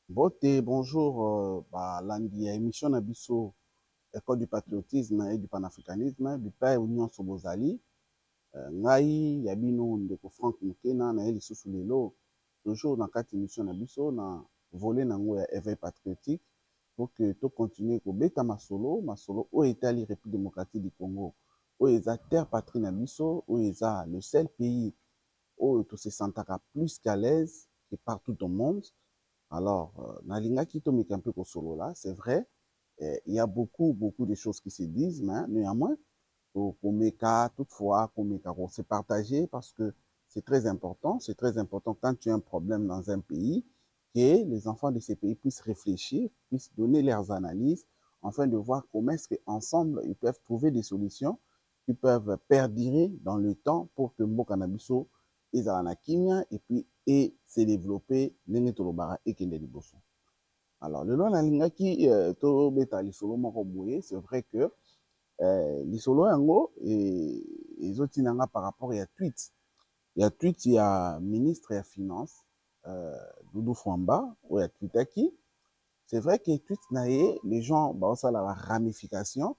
Bote, bonjour, lundi, émission Nabiso, École du patriotisme et du panafricanisme, du Père Union Sobozali, Ngai, Yabino, Ndeko Franck Mukena, na Eli Sousoulelo, toujours dans quatre émissions Nabiso, na volé nango ya éveil patriotique, pour que tu continues ko beta masolo, au Italie, République démocratique du Congo, où ils a terre patrie Nabiso, où ils a le seul pays où tu se sentara plus qu'à l'aise que partout au monde. Alors, Nalinga Kito Mekampe Solo là, c'est vrai, il y a beaucoup de choses qui se disent, mais néanmoins, pour Meka, toutefois, pour Meka, c'est partagé parce que c'est très important. C'est très important quand tu as un problème dans un pays, que les enfants de ces pays puissent réfléchir, puissent donner leurs analyses, afin de voir comment est-ce qu'ensemble, ils peuvent trouver des solutions qui peuvent perdurer dans le temps pour que Mboka Nabiso ils ont la kimia et puis et se développer ndenge tolobara ekende liboso. Alors le long na lingaki to beta lisolo moko boye, c'est vrai que lisolo yango et ezotinanga par rapport ya tweet. Il y a tweet il y a ministre ya finance Doudou Fwamba ou ya tweetaki. C'est vrai que tweet na ye les gens ba ça la ramification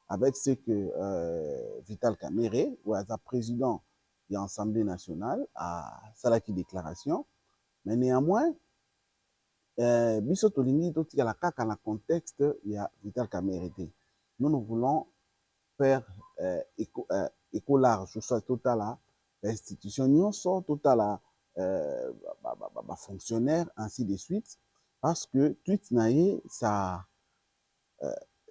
avec ce que Vital Kamerhe ou as président de l'Assemblée nationale à Salaki déclaration, mais néanmoins biso tolingi totikala kaka na contexte il y a Vital Kamerhe. Nous voulons faire éco large soit total institution nyonso total fonctionnaire ainsi de suite parce que tweet naie ça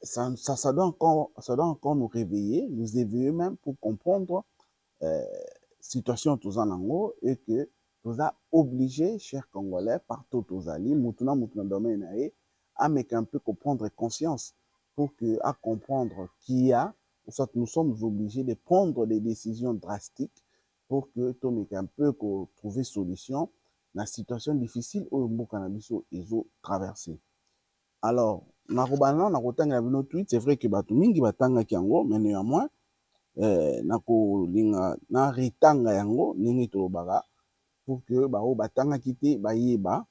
ça doit encore nous réveiller, nous éveiller même pour comprendre situation tous en ango et que nous a obligé, chers Congolais, partout aux alliés, mutuna domaine à mettre un peu comprendre conscience pour que à comprendre qu'il y a, soit nous sommes obligés de prendre des décisions drastiques pour que tout mec un peu trouver solution dans la situation difficile où le cannabis ils ont traversé. Alors, nakobana nakotanga bino tweet, c'est vrai que batu mingi batanga kiango, mais néanmoins nakolinga na ritanga yango ndenge tolobaka pour que bao batangaki te bayeba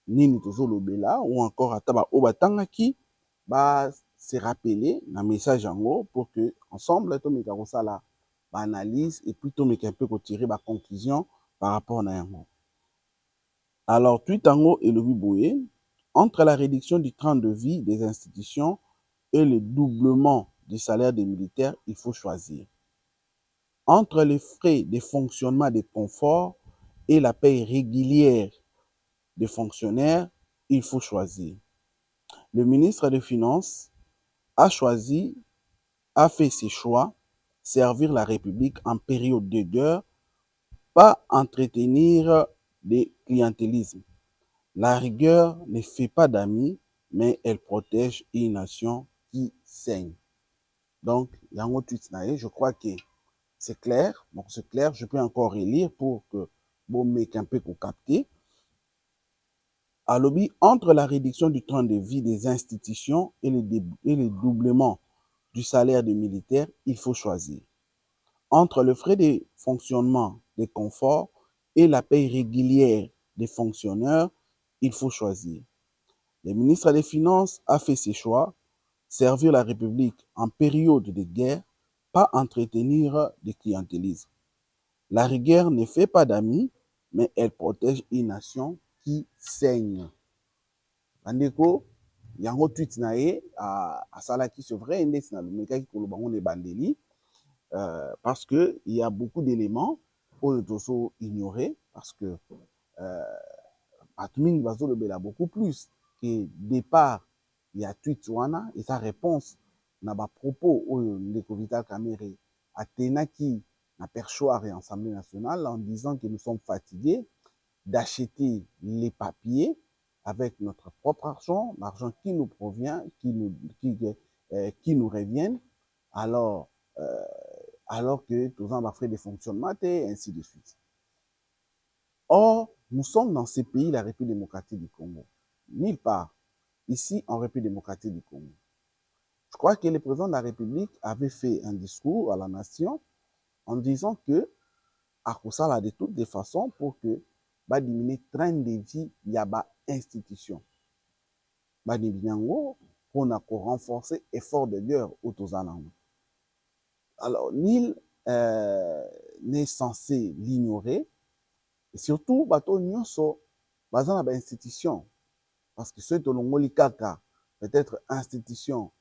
nini tozolobela ou encore ata bao batangaki ba se rappeler na message yango pour que ensemble tomeka kosala ba analyse et puis tomeka un peu tirer ba conclusion par rapport na yango. Alors tweet yango elobi boye entre la réduction du train de vie des institutions et le doublement du salaire des militaires, il faut choisir. Entre les frais de fonctionnement des conforts et la paie régulière des fonctionnaires, il faut choisir. Le ministre des Finances a fait ses choix, servir la République en période de guerre, pas entretenir des clientélismes. La rigueur ne fait pas d'amis, mais elle protège une nation qui saigne. Donc, yango tweet nae, je crois que c'est clair. Donc, c'est clair. Je peux encore relire pour que vous mec un peu capter. À lobby, entre la réduction du temps de vie des institutions et le doublement du salaire des militaires, il faut choisir. Entre le frais de fonctionnement des conforts et la paie régulière des fonctionnaires, il faut choisir. Le ministre des Finances a fait ses choix, servir la République en période de guerre, pas entretenir des clientélismes. La rigueur ne fait pas d'amis, mais elle protège une nation qui saigne. Bandeko, yango tweet na ye asalaki c'est vrai ndesi nalobekaki koloba ngo na ebandeli parce que il y a beaucoup d'éléments oyo tozo ignorer parce que bato mingi bazolobela beaucoup plus que départ ya tweet wana eza réponse na bapropos oyo ndeko Vital Kamerhe atenaki na perchoir et Assemblée nationale en disant que nous sommes fatigués d'acheter les papiers avec notre propre argent, l'argent qui nous provient, qui nous reviennent, alors, alors que tous en frais de fonctionnement et ainsi de suite. Or, nous sommes dans ces pays, la République démocratique du Congo. Nulle part, ici, en République démocratique du Congo. Je crois que le président de la République avait fait un discours à la nation en disant que, à cause de toutes les façons, pour que va diminuer le train de vie, il y a une institution. Va diminuer pour renforcer l'effort de guerre autour de. Alors, nul n'est censé l'ignorer. Et surtout, bateau nyonso, bazan na ba institution. Parce que ceux de l'Ongolikaka, peut-être institution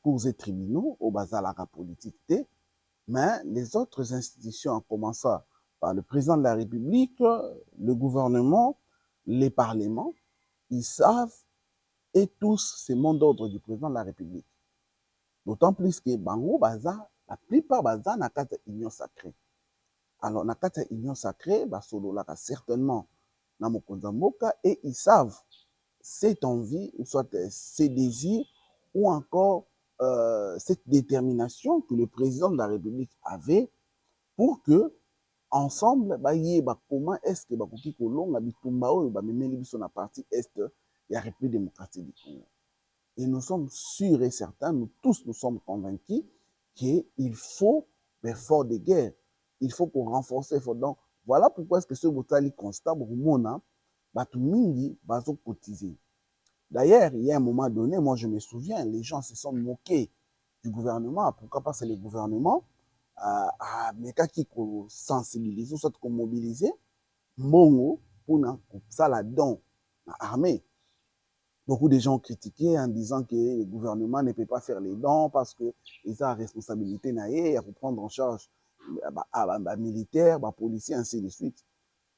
cours et tribunaux, au bazar la politique, mais les autres institutions, en commençant par le président de la République, le gouvernement, les parlements, ils savent et tous ces mots d'ordre du président de la République. D'autant plus que Bango Baza, la plupart Baza n'a qu'à union sacrée. Alors, n'a qu'à union sacrée, Basolo là certainement dans mon Konzamboka et ils savent cette envie, ou soit ces désirs, ou encore cette détermination que le président de la République avait pour que ensemble comment est-ce que bakoki kolonga bitumba oyo bamemeli biso na partie est ya République démocratique du Congo. Et nous sommes sûrs et certains, nous tous nous sommes convaincus qu'il faut l'effort de guerre. Il faut qu'on renforce l'effort. Donc, voilà pourquoi est-ce que ce botali constat, Boumona, Batou Mingi, Bazo cotisé. D'ailleurs, il y a un moment donné, moi je me souviens, les gens se sont moqués du gouvernement. Pourquoi pas c'est le gouvernement mais qui sensibiliser, soit qu'on mobiliser, Mongo, pour ça là-dedans, l'armée. Beaucoup de gens ont critiqué en disant que le gouvernement ne peut pas faire les dons parce qu'ils ont la responsabilité pour prendre en charge les militaires, les policiers, ainsi de suite.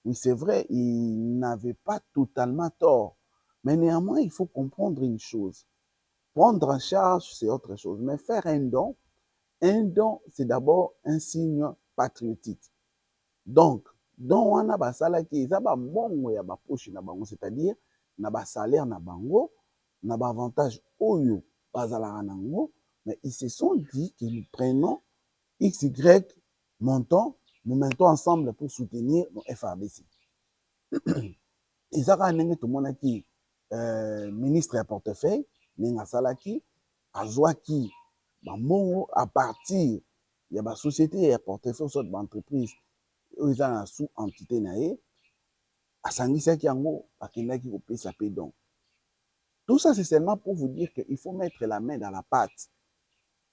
Oui, c'est vrai, ils n'avaient pas totalement tort. Mais néanmoins, il faut comprendre une chose. Prendre en charge, c'est autre chose. Mais faire un don, c'est d'abord un signe patriotique. Donc, don wana basalaki eza ba mbongo ya ba poche na bango, c'est-à-dire na ba salaire na bango, na ba avantage oyo bazalaka nango, mais ils se sont dit que nous prenons XY montant, nous mettons ensemble pour soutenir nos FRDC. Ezaka ndenge tomonaki ministre ya portefeuille ndenge asalaki azwaki bambongo à partir ya basociété ya portefeuille soit baentreprise oyo eza na sous entité na ye asangisaki yango akendaki kopesa pe donc tout ça c'est seulement pour vous dire qu'il faut mettre la main dans la pâte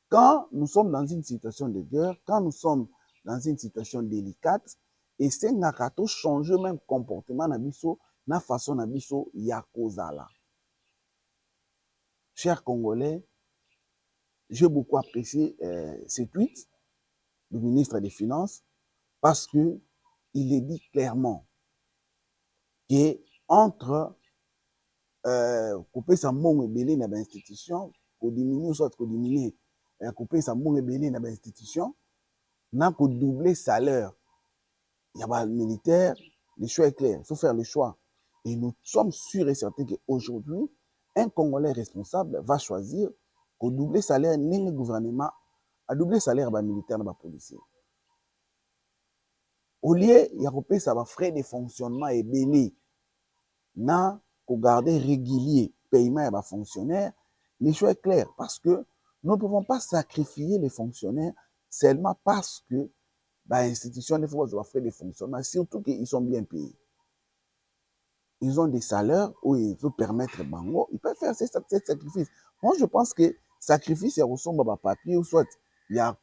quand nous sommes dans une situation de guerre, quand nous sommes dans une situation délicate et c'est ngaka to changer même comportement na biso na façon na biso ya kozala. Chers Congolais, j'ai beaucoup apprécié ces tweets du ministre des Finances parce que il est dit clairement que entre couper sa mbongo ebele na ba institution, ko diminuer soit ko diminuer couper sa mbongo ebele na ba institution, na ko doubler salaire. Il y a pas militaire, le choix est clair, il faut faire le choix. Et nous sommes sûrs et certains qu'aujourd'hui, un Congolais responsable va choisir qu'au doubler salaire, le gouvernement a doublé salaire des militaires et des policiers. Au lieu, il y a repris ça va frais de fonctionnement et béni. Na pour garder régulier paiement des fonctionnaires, le choix est clair parce que nous ne pouvons pas sacrifier les fonctionnaires seulement parce que l'institution des forces de frais de fonctionnement, surtout qu'ils sont bien payés. Ils ont des salaires où ils peuvent permettre bango, ils peuvent faire ces sacrifices. Moi, je pense que sacrifice, il y a ressemble à papier ou soit il y a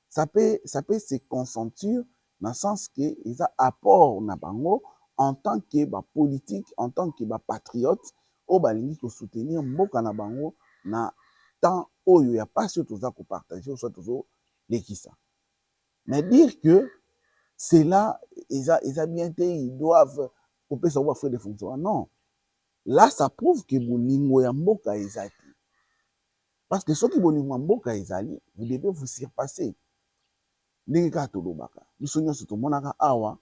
ça peut se consentir dans le sens que ils ont apport na bango en tant que politique, en tant que patriote, oyo balingi kosoutenir mboka na bango na temps oyo ya pasi oyo toza kopartage oyo soit tozolekisa. Mais dire que cela eza bien te, ils doivent kopesa bango bafrais de fonctionnement, non. Là ça prouve que bolingo ya mboka ezali, parce que soki bolingo ya mboka ezali, vous devez vous surpasser. Ndenge kaka tolobaka biso nyonso tomonaka awa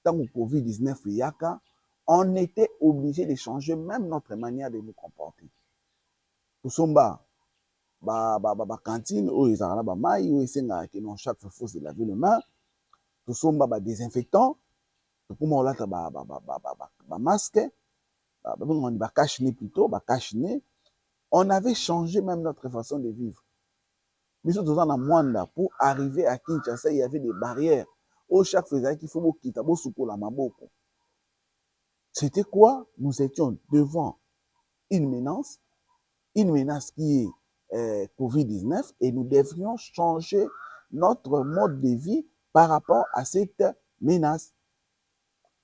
ntango covid-19 eyaka, on était obligé de changer même notre manière de nous comporter. Tosomba cantine oyo ezalaka na bamai oyo esengaka ke non chaque fois se laver le main, tosomba désinfectant, tokoma kolata bamasque, bacache-nez plutôt, bacache-nez. On avait changé même notre façon de vivre. Biso toza na Mwanda, pour arriver à Kinshasa, il y avait des barrières. Au chaque fois qu'il faut bokita bosukola maboko. C'était quoi? Nous étions devant une menace qui est Covid-19, et nous devrions changer notre mode de vie par rapport à cette menace.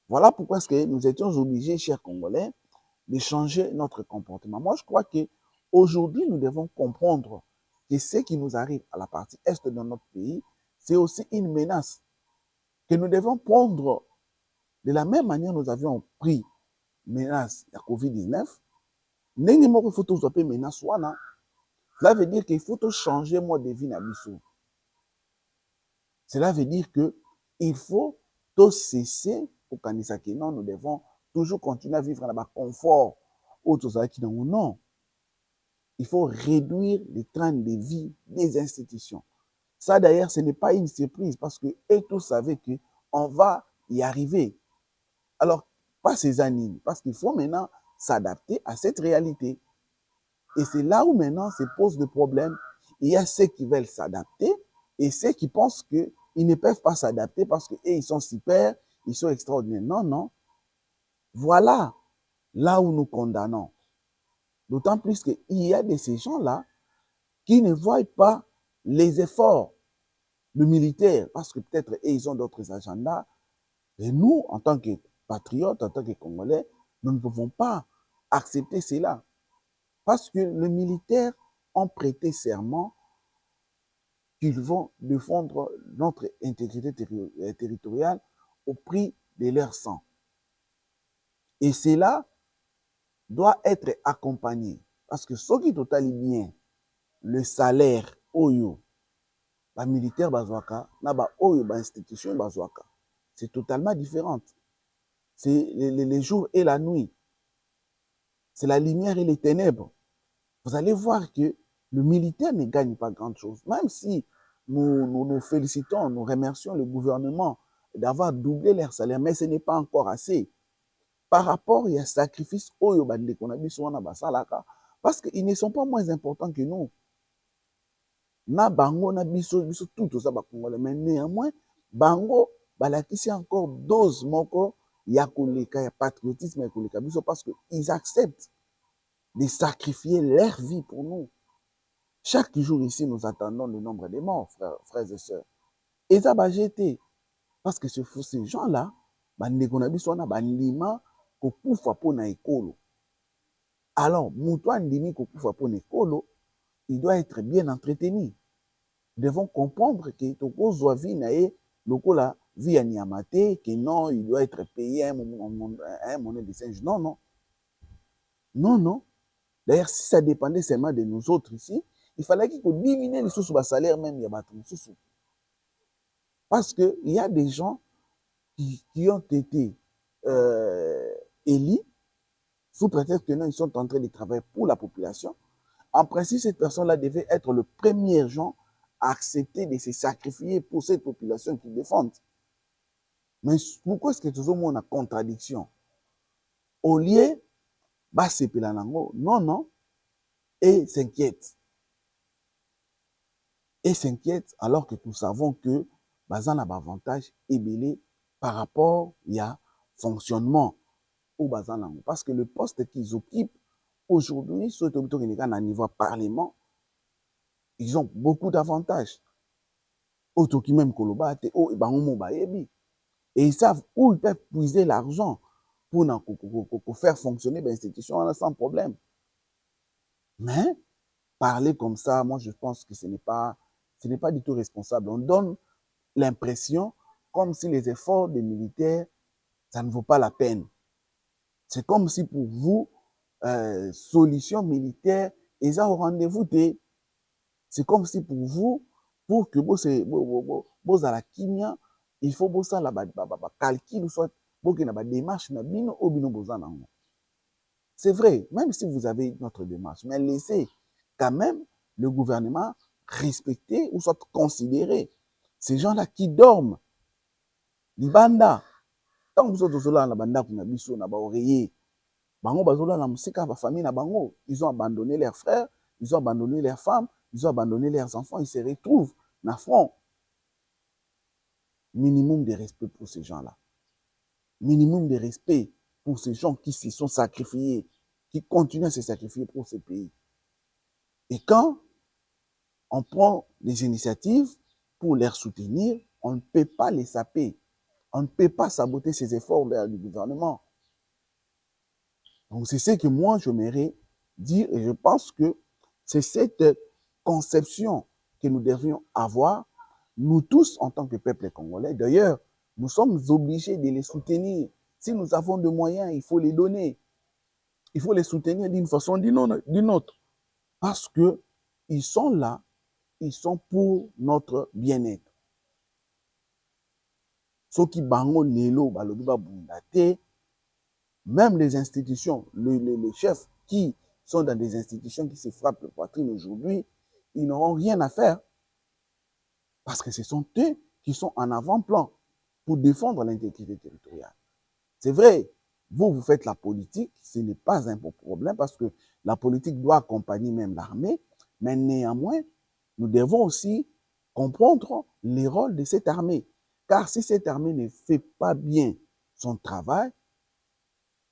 Voilà pourquoi est-ce que nous étions obligés, chers Congolais, de changer notre comportement. Moi, je crois qu'aujourd'hui, nous devons comprendre que ce qui nous arrive à la partie est de notre pays, c'est aussi une menace que nous devons prendre de la même manière que nous avions pris menace de la COVID-19. Il faut tous appeler menace. Cela veut dire qu'il faut changer le mode de vie. Cela veut dire qu'il faut tout cesser pour qu'on dise que non, nous devons toujours continuer à vivre dans le confort. Non. Il faut réduire le train de vie des institutions. Ça, d'ailleurs, ce n'est pas une surprise parce que tous savaient qu'on va y arriver. Alors, pas ces années, parce qu'il faut maintenant s'adapter à cette réalité. Et c'est là où maintenant se pose le problème. Il y a ceux qui veulent s'adapter et ceux qui pensent qu'ils ne peuvent pas s'adapter parce qu'ils sont super, ils sont extraordinaires. Non, non. Voilà là où nous condamnons. D'autant plus qu'il y a de ces gens-là qui ne voient pas les efforts de militaires, parce que peut-être ils ont d'autres agendas. Et nous, en tant que patriotes, en tant que Congolais, nous ne pouvons pas accepter cela. Parce que les militaires ont prêté serment qu'ils vont défendre notre intégrité territoriale au prix de leur sang. Et cela doit être accompagné. Parce que ce qui totalement bien, le salaire oyo, ba militaire bazwaka, na ba oyo ba institution bazwaka, c'est totalement différent. C'est les jours et la nuit. C'est la lumière et les ténèbres. Vous allez voir que le militaire ne gagne pas grand-chose. Même si nous félicitons, nous remercions le gouvernement d'avoir doublé leur salaire, mais ce n'est pas encore assez. Par rapport à sacrifice oyo bande qu'on a dit sur basalaka, parce qu'ils ne sont pas moins importants que nous. Na bango na biso tout ça ba Congolais, mais néanmoins bango balakisi encore dose moko ya koleka ya patriotisme ya koleka biso, parce que ils acceptent de sacrifier leur vie pour nous. Chaque jour ici, nous attendons le nombre de morts, frères et sœurs. Et ça va jeter. Parce que ces gens-là, alors, il doit être bien entretenu. Nous devons comprendre que Tokozo vie nae lokola vie à Niamate, que non, il doit être payé un monnaie de singe. Non, non. Non, non. D'ailleurs, si ça dépendait seulement de nous autres ici, il fallait qu'il faut diminuer les sous bas salaire même, il y a sous. Parce qu'il y a des gens qui ont été élus sous prétexte que non, ils sont en train de travailler pour la population. En principe, cette personne-là devait être le premier gens à accepter de se sacrifier pour cette population qu'ils défendent. Mais pourquoi est-ce que tout le monde a contradiction? Au lieu, bah c'est Pilanango, non, non, et s'inquiète. Et s'inquiète alors que nous savons que bazan a avantage ébélé par rapport à fonctionnement au bazan. Parce que le poste qu'ils occupent aujourd'hui, sur le niveau parlement, ils ont beaucoup d'avantages. Et ils savent où ils peuvent puiser l'argent pour faire fonctionner l'institution sans problème. Mais parler comme ça, moi je pense que ce n'est pas du tout responsable. On donne l'impression comme si les efforts des militaires, ça ne vaut pas la peine. C'est comme si pour vous, solution militaire, ils ont au rendez-vous. C'est comme si pour vous, pour que vous à la kimia, il faut que la calcul soit pour que la démarche na bino ou bino bozana. C'est vrai, même si vous avez notre démarche, mais laissez quand même le gouvernement respecter ou soit considérer ces gens-là qui dorment. Libanda, tant que vous êtes là, la banda kuna biso na ba oreiller. Bango bazola na musika ba famille na bango, ils ont abandonné leurs frères, ils ont abandonné leurs femmes, ils ont abandonné leurs enfants, ils se retrouvent na front. Minimum de respect pour ces gens-là. Minimum de respect pour ces gens qui se sont sacrifiés, qui continuent à se sacrifier pour ce pays. Et quand on prend des initiatives pour les soutenir, on ne peut pas les saper. On ne peut pas saboter ces efforts du gouvernement. Donc c'est ce que moi j'aimerais dire et je pense que c'est cette conception que nous devrions avoir, nous tous en tant que peuple congolais. D'ailleurs, nous sommes obligés de les soutenir. Si nous avons des moyens, il faut les donner. Il faut les soutenir d'une façon ou d'une autre. Parce qu'ils sont là, ils sont pour notre bien-être. Ceux qui bango lelo balobi ba bundate, même les institutions, les chefs qui sont dans des institutions qui se frappent le poitrine aujourd'hui, ils n'auront rien à faire. Parce que ce sont eux qui sont en avant-plan pour défendre l'intégrité territoriale. C'est vrai, vous faites la politique, ce n'est pas un problème parce que la politique doit accompagner même l'armée, mais néanmoins, nous devons aussi comprendre les rôles de cette armée. Car si cette armée ne fait pas bien son travail,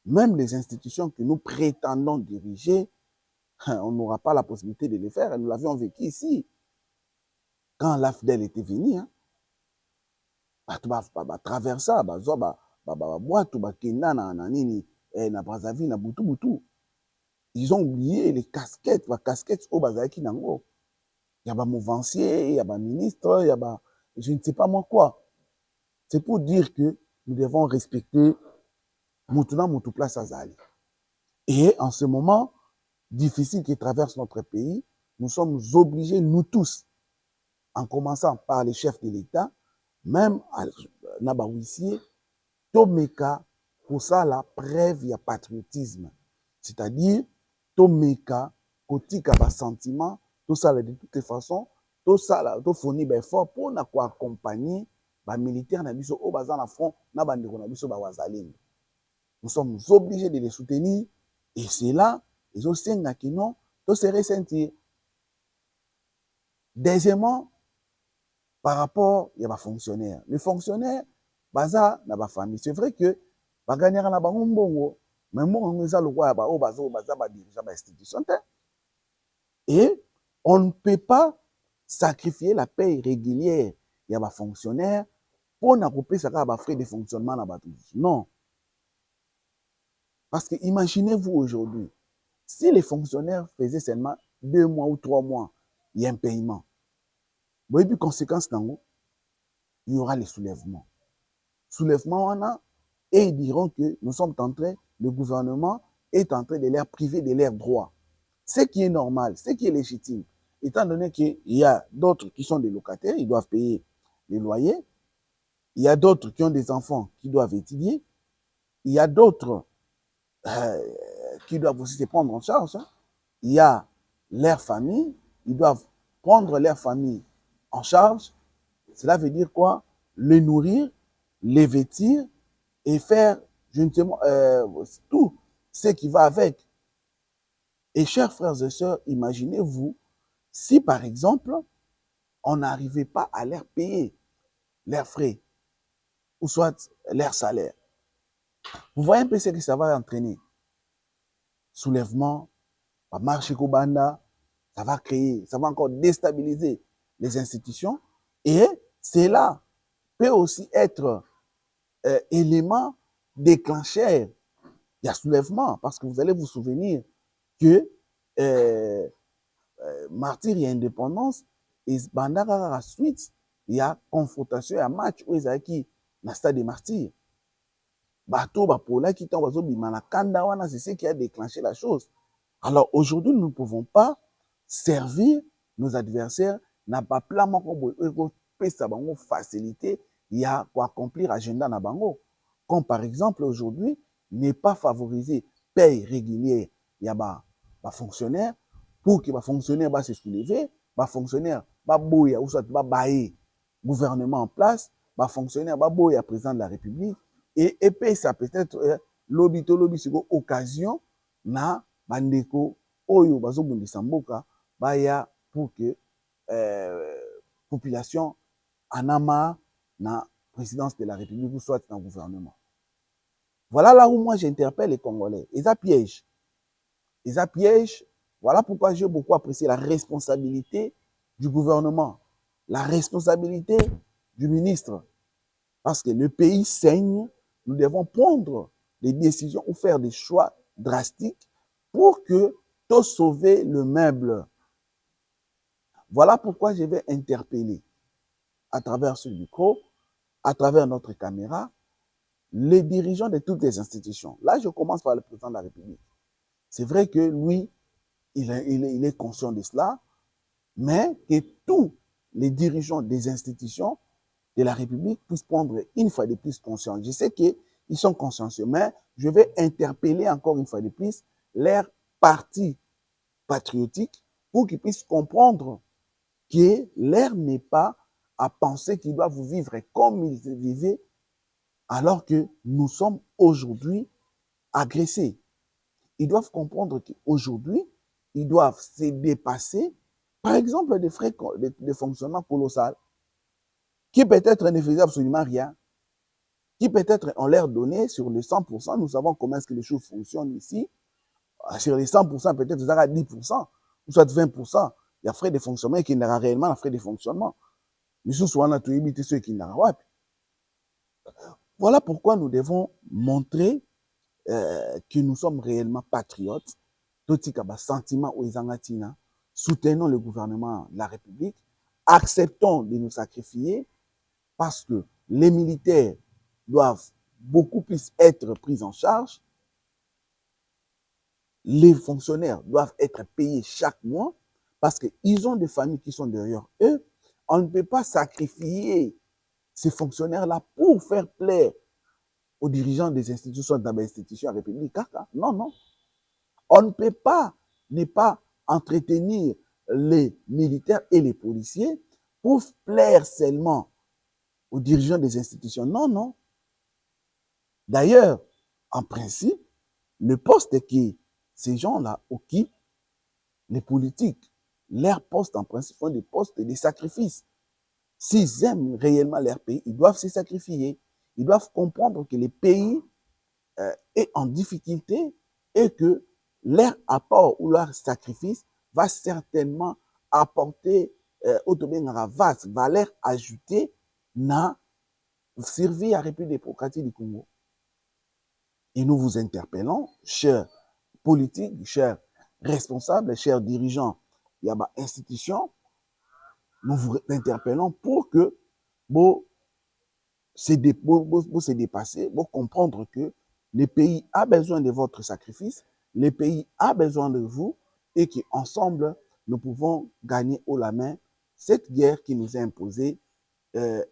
même les institutions que nous prétendons diriger, on n'aura pas la possibilité de les faire. Nous l'avions vécu ici. Quand l'AFDEL était venu, traverser, na Brazzaville, na Butu. Ils ont oublié les casquettes au Bazaki Nango. Il y a des mouvanciers, il y a des ministres, il y a des... je ne sais pas moi quoi. C'est pour dire que nous devons respecter Moutuna Moutou Place Azali. Et en ce moment difficile qui traverse notre pays, nous sommes obligés, nous tous, en commençant par les chefs de l'État, même à Nabawissier, Tomeka, pour ça, la preuve, il y a patriotisme. C'est-à-dire, Tomeka, Kotika, sentiment, tout ça, de toutes les façons, tout ça, tout fournit des efforts pour accompagner les militaires au front, nous sommes obligés de les soutenir et c'est là, ils ont signé que non, tout se ressentir. Deuxièmement, par rapport, il y a des fonctionnaires. Les fonctionnaires, baza na ba famille. C'est vrai que ba gagner na bango mbongo, mais moi on les a le roi ba dirigeant ba institution. Et on ne peut pas sacrifier la paie régulière. Il y a des fonctionnaires pour na couper ça ba frais de fonctionnement na ba tous. Non. Parce que imaginez-vous aujourd'hui, si les fonctionnaires faisaient seulement 2 mois ou 3 mois, il y a un paiement. Et puis, conséquence, il y aura les soulèvements. Soulèvements, et ils diront que nous sommes en train, le gouvernement est en train de les priver de leurs droits. Ce qui est normal, ce qui est légitime, étant donné qu'il y a d'autres qui sont des locataires, ils doivent payer les loyers, il y a d'autres qui ont des enfants qui doivent étudier, il y a d'autres qui doivent aussi se prendre en charge. Il y a leur famille, ils doivent prendre leur famille en charge. Cela veut dire quoi? Les nourrir, les vêtir et faire, je ne sais pas, tout ce qui va avec. Et chers frères et sœurs, imaginez-vous si par exemple, on n'arrivait pas à leur payer leurs frais ou soit leur salaire. Vous voyez un peu ce que ça va entraîner. Soulèvement, marche Kobanda, ça va créer, ça va encore déstabiliser les institutions et cela peut aussi être élément déclencheur il y a soulèvement, parce que vous allez vous souvenir que martyr et indépendance, et bandara suite, il y a confrontation, il y a match où ils ont na stade des martyrs. Bateau, bapola, qui t'ont bazo bimana kanda wana, c'est ce qui a déclenché la chose. Alors aujourd'hui, nous ne pouvons pas servir nos adversaires, n'a pas plan pesa bango facilité, il y a pour accomplir agenda na bango. Comme par exemple aujourd'hui, n'est pas favoriser paye régulière, il y a ba fonctionnaire pour que ba fonctionnaire va se soulever, ba fonctionnaire ba boya ou soit ba bailler gouvernement en place, ba fonctionnaire ba boya président de la République et puis ça peut-être lobby to lobby c'est occasion na bandeko oyo bazobundisa mboka baya pour que population anama na présidence de la République ou soit dans le gouvernement. Voilà là où moi j'interpelle les Congolais. Ils a piège. Ils a piège. Voilà pourquoi j'ai beaucoup apprécié la responsabilité du gouvernement, la responsabilité du ministre. Parce que le pays saigne, nous devons prendre des décisions ou faire des choix drastiques pour que tout sauver le meuble. Voilà pourquoi je vais interpeller à travers ce micro, à travers notre caméra, les dirigeants de toutes les institutions. Là, je commence par le président de la République. C'est vrai que lui, il est conscient de cela, mais que tous les dirigeants des institutions de la République puissent prendre une fois de plus conscience. Je sais qu'ils sont consciencieux, mais je vais interpeller encore une fois de plus leur parti patriotique pour qu'ils puissent comprendre que l'air n'est pas à penser qu'ils doivent vivre comme ils vivaient alors que nous sommes aujourd'hui agressés. Ils doivent comprendre qu'aujourd'hui, ils doivent se dépasser, par exemple, des frais de fonctionnement colossal, qui peut-être ne faisaient absolument rien, qui peut-être ont l'air donné sur les 100%, nous savons comment est-ce que les choses fonctionnent ici, sur les 100%, peut-être vous avez 10%, ou soit 20%, il y a frais de fonctionnement qui n'aura réellement frais de fonctionnement. Mais souvent, on a tout imité ceux qui n'aura pas. Voilà pourquoi nous devons montrer que nous sommes réellement patriotes, sentiment soutenons le gouvernement de la République, acceptons de nous sacrifier parce que les militaires doivent beaucoup plus être pris en charge, les fonctionnaires doivent être payés chaque mois parce qu'ils ont des familles qui sont derrière eux. On ne peut pas sacrifier ces fonctionnaires-là pour faire plaire aux dirigeants des institutions, dans l'institution république. Non, non. On ne peut pas ne pas entretenir les militaires et les policiers pour plaire seulement aux dirigeants des institutions. Non, non. D'ailleurs, en principe, le poste que ces gens-là occupent, les politiques, leurs postes en principe sont des postes de sacrifice. S'ils aiment réellement leur pays, ils doivent se sacrifier. Ils doivent comprendre que le pays est en difficulté et que leur apport ou leur sacrifice va certainement apporter vaste valeur ajoutée na servir à la République démocratique du Congo. Et nous vous interpellons, chers politiques, chers responsables, chers dirigeants, il y a des institutions, nous vous interpellons pour que vous se dépasser, pour comprendre que le pays a besoin de votre sacrifice, le pays a besoin de vous et qu'ensemble, nous pouvons gagner haut la main cette guerre qui nous est imposée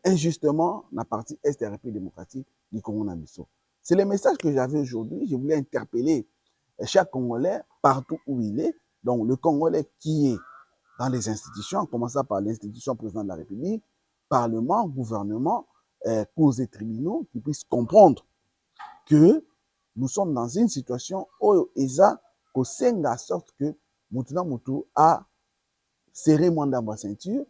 injustement dans la partie Est de la République démocratique du Congo-Nabiso. C'est le message que j'avais aujourd'hui. Je voulais interpeller chaque Congolais partout où il est. Donc, le Congolais qui est dans les institutions, en commençant par l'institution président de la République, Parlement, gouvernement, cours et tribunaux, qui puissent comprendre que nous sommes dans une situation où ESA kosenga sorte que Moutouna Moutou a serré moins dans la ceinture,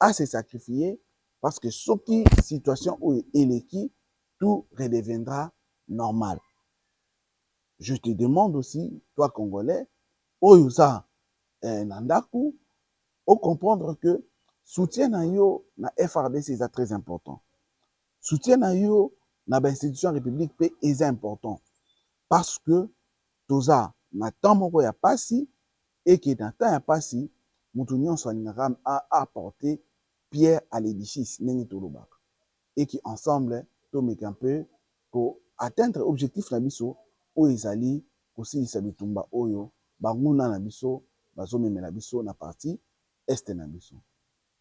a se sacrifié parce que ce qui situation où il est qui, tout redeviendra normal. Je te demande aussi, toi Congolais, où ça nandaku, au comprendre que soutien na yo na FRDC c'est très important. Soutien na yo na l'institution république est important. parce que toza na temps moko ya pasi et que dans temps ya pasi mutu nyonso alingaka apporter pierre à l'édifice ndenge tolobaka et que ensemble tomeka mpe ko atteindre objectif na biso oyo ezali kosilisa bitumba oyo banguna na biso bazomemela biso na partie este na biso.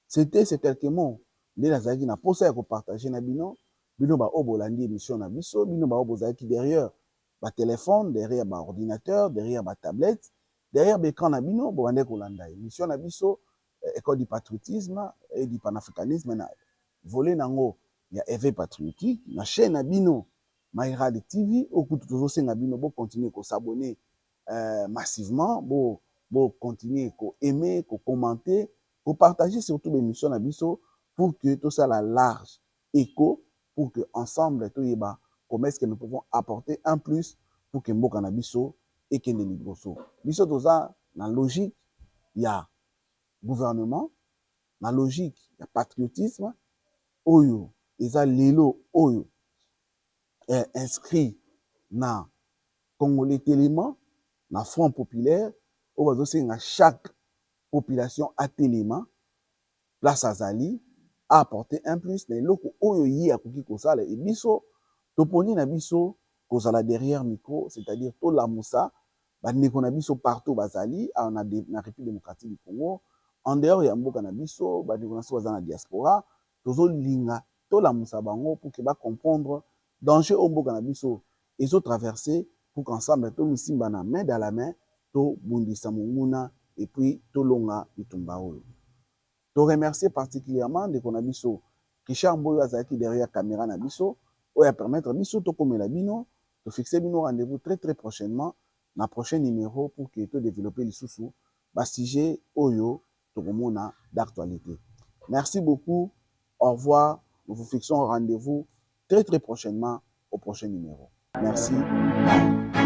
C'était ces quelques mots nde nazalaki na posa ya kopartage na bino bino baoyo bolandi émission na biso bino baoyo bozalaki derrière batelefone derrière baordinateur derrière batablette derrière baécran na bino bobandeki kolanda émission na biso école du patriotisme et du panafricanisme na volet nango ya éveil patriotique na chaîne na bino Maïrad TV okutu tozosenga bino bocontinue kosabone massivement bocontinue koaimer kocommenter kopartager surtout l'émission na biso pour que tout ça la large écho pour que ensemble toyeba comment est-ce que nous pouvons apporter un plus pour que mboka na biso ekende liboso biso toza na logique ya gouvernement na logique ya patriotisme oyo eza lelo oyo inscrit na Congolais Téléma na Front Populaire oyo bazosenga chaque population atelema place azali apporter un plus na eloko oyo ye akoki kosala e biso toponi na biso kozala derrière micro c'est-à-dire tolamusa bandeko na biso partout bazali na République démocratique du Congo en dehors ya mboka na biso bandeko na biso baza na diaspora tozolinga tolamusa bango pour que bacomprendre danger oyo mboka na biso ezotraverse pour qu'ensemble tomisimba na main dans la main tobundisa monguna et puis tolonga bitumba oyo to remercier particulièrement ndeko na biso Richard Mboyo azalaki derrière caméra na biso oyo ya permettre biso tokomela bino to fixer bino rendez-vous très prochainement na prochain numéro pour que to développer lisusu ba sujet oyo tokomona d'actualité. Merci beaucoup, au revoir, nous vous fixons rendez-vous très prochainement au prochain numéro. Merci. Bye.